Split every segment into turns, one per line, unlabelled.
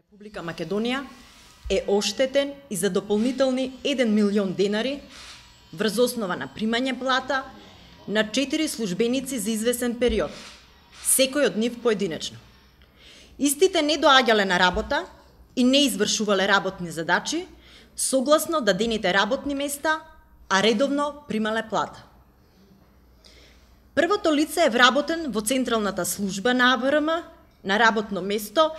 Република Македонија е оштетен и за дополнителни 1 милион денари врз основа на примање плата на 4 службеници за извесен период, секој од нив поединечно. Истите не доаѓале на работа и не извршувале работни задачи согласно дадените работни места, а редовно примале плата. Првото лице е вработен во Централната служба на АВРМ на работно место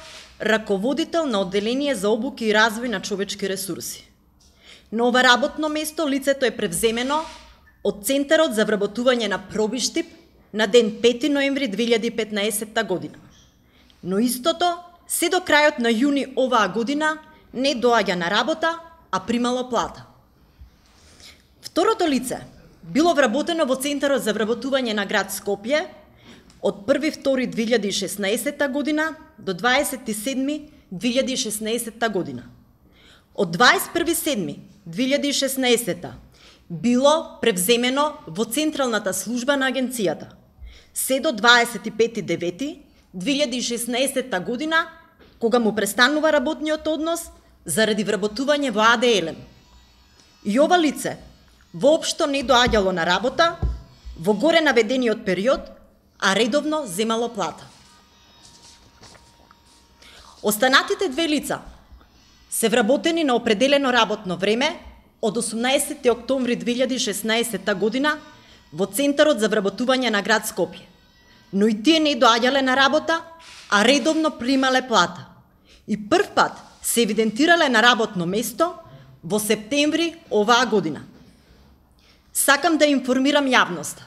раководител на Одделение за обуки и развој на човечки ресурси. На ова работно место лицето е превземено од Центарот за вработување на проби штип на ден 5 ноември 2015 година. Но истото се до крајот на јуни оваа година не доаѓа на работа, а примало плата. Второто лице било вработено во Центарот за вработување на град Скопје од 1.2.2016 година до 27.2016 година. Од 21.7.2016 било превземено во Централната служба на агенцијата. Се до 25.9.2016 година, кога му престанува работниот однос заради вработување во АДЛМ. И ова лице воопшто не доаѓало на работа во горе наведениот период, а редовно земало плата. Останатите две лица се вработени на определено работно време од 18. октомври 2016 година во Центарот за вработување на град Скопје, но и тие не доаѓале на работа, а редовно примале плата. И прв пат се евидентирале на работно место во септември оваа година. Сакам да информирам јавноста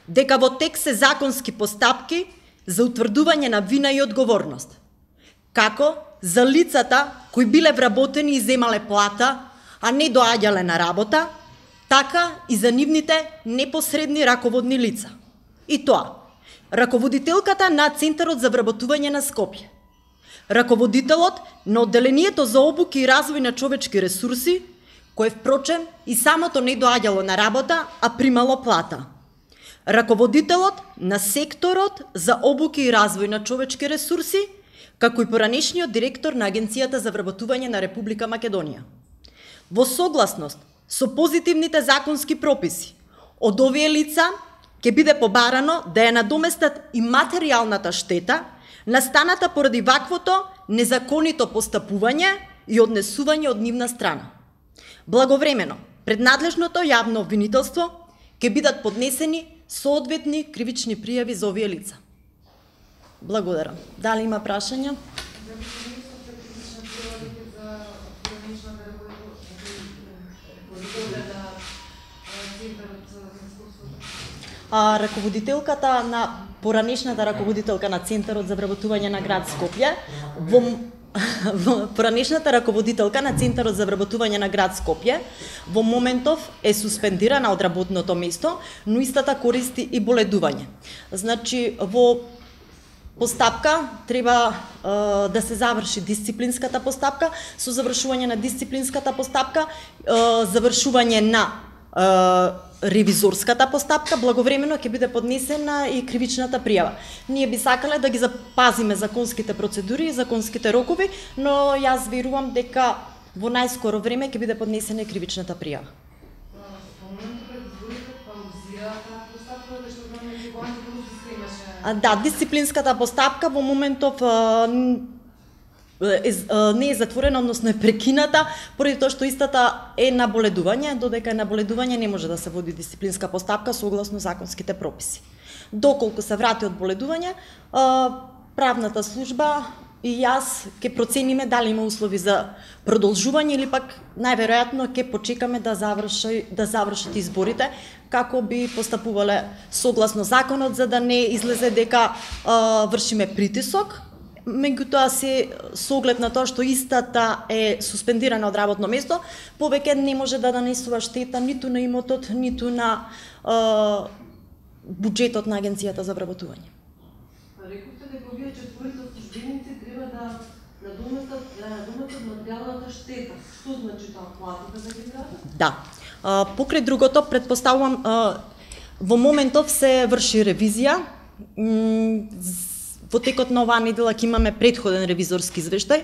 дека во тек се законски постапки за утврдување на вина и одговорност, како за лицата кои биле вработени и земале плата, а не доаѓале на работа, така и за нивните непосредни раководни лица. И тоа, раководителката на Центарот за вработување на Скопје, раководителот на Одделението за обуки и развој на човечки ресурси, кој впрочем и самото не доаѓало на работа, а примало плата, раководителот на секторот за обуки и развој на човечки ресурси, како и поранешниот директор на Агенцијата за вработување на Република Македонија. Во согласност со позитивните законски прописи, од овие лица ќе биде побарано да ја надоместат и материјалната штета настаната поради ваквото незаконито постапување и однесување од нивна страна. Благовремено, пред надлежното јавно обвинителство ќе бидат поднесени соодветни кривични пријави за овие лица. Благодарам. Дали има прашања? Раководителката на поранешната раководителка на Центарот за вработување на град Скопје, поранешната раководителка на Центарот за вработување на град Скопје во моментов е суспендирана од работното место, но истата користи и боледување. Значи, во постапка треба да се заврши дисциплинската постапка, со завршување на дисциплинската постапка, завршување на ревизорската постапка, благовремено ќе биде поднесена и кривичната пријава. Ние би сакале да ги запазиме законските процедури и законските рокови, но јас верувам дека во најскоро време ќе биде поднесена и кривичната пријава. Да, дисциплинската постапка во моментов не е затворена, односно е прекината, поради тоа што истата е на боледување, додека е на боледување не може да се води дисциплинска постапка согласно законските прописи. Доколку се врати од боледување, правната служба и јас ќе процениме дали има услови за продолжување или пак најверојатно ќе почекаме да завршат изборите, како би постапувале согласно законот, за да не излезе дека вршиме притисок. Меѓутоа се со оглед на тоа што истата е суспендирана од работно место, повеќе не може да нанесува штета ниту на имотот, ниту на буџетот на Агенцијата за вработување.
Рековте дека овие четворица службеници треба да надоместат материјалната штета. Што значи тоа, платите за ги градат?
Да. Покрај другото, предпоставувам, во моментов се врши ревизија. во текот на оваа недела ќе имаме претходен ревизорски извештај,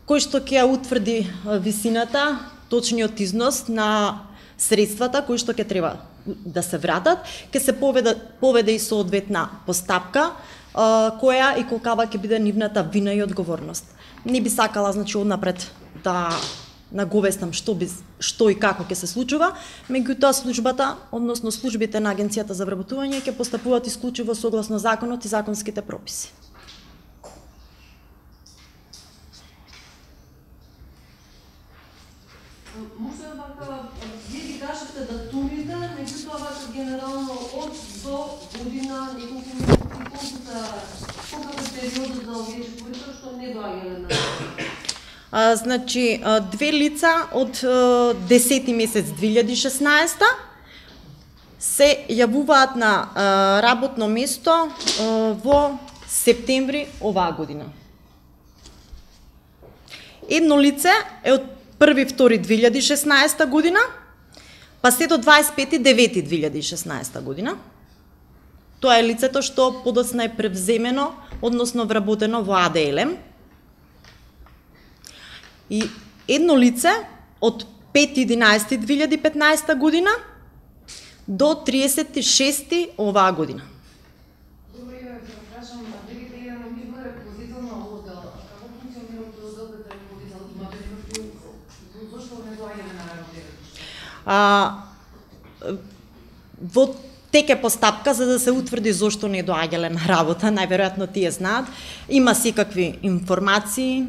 кој што ќе ја утврди висината, точниот износ на средствата кои што ќе треба да се вратат, ќе се поведе и соодветна постапка, која и колкава ќе биде нивната вина и одговорност. Не би сакала, значи, однапред да наговестам што и како ќе се случува, меѓутоа службата, односно службите на Агенцијата за вработување ќе постапуваат исклучиво согласно законот и законските прописи.
Можда вие ги кажете датумите, меѓутоа вака генерално од до година, неколку месеци, колку е периодот за овие четворица што не доаѓале на
значи, две лица од 10 месец 2016 се јавуваат на работно место во септември оваа година. Едно лице е од 1.2.2016 година, па се до 25.9.2016 година. Тоа е лицето што подоцна е превземено, односно вработено во АДЛМ. И едно лице од 5.11.2015 година до 36. оваа година.
Добре, да кажам, дали има ръководител на отдел, како функционира този отдел като ръководител? Имате ли зашто не доаѓаме на работа?
Во теке постапка за да се утврди зошто не доаѓале на работа, најверојатно тие знаат. Има секакви информации.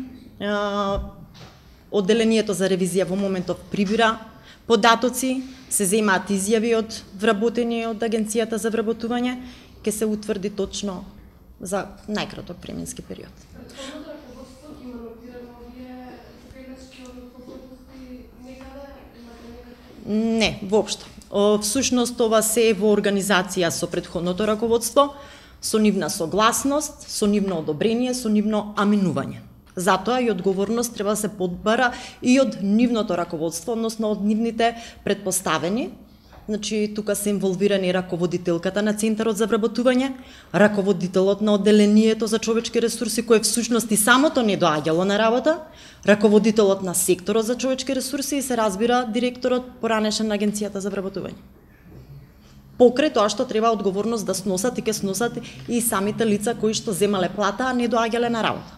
Одделението за ревизија во моментов прибира податоци, се земаат изјави од вработени од Агенцијата за вработување, ќе се утврди точно за најкраток временски период.
Предходното раководство ги манипулирано овие управлячки одговорности некаде? Имате некакви?
Не, воопшто. Всушност ова се е во организација со предходното раководство, со нивна согласност, со нивно одобрение, со нивно аминување. Затоа и одговорност треба да се подбара и од нивното раководство, односно од нивните предпоставени. Значи, тука се инволвирани раководителката на Центарот за вработување, раководителот на одделението за човечки ресурси, кој всушност и самото не доаѓало на работа, раководителот на секторот за човечки ресурси и се разбира директорот поранешен на Агенцијата за вработување. Покрај тоа што треба одговорност да сносат и ќе сносат и самите лица кои што земале плата, а не доаѓале на работа.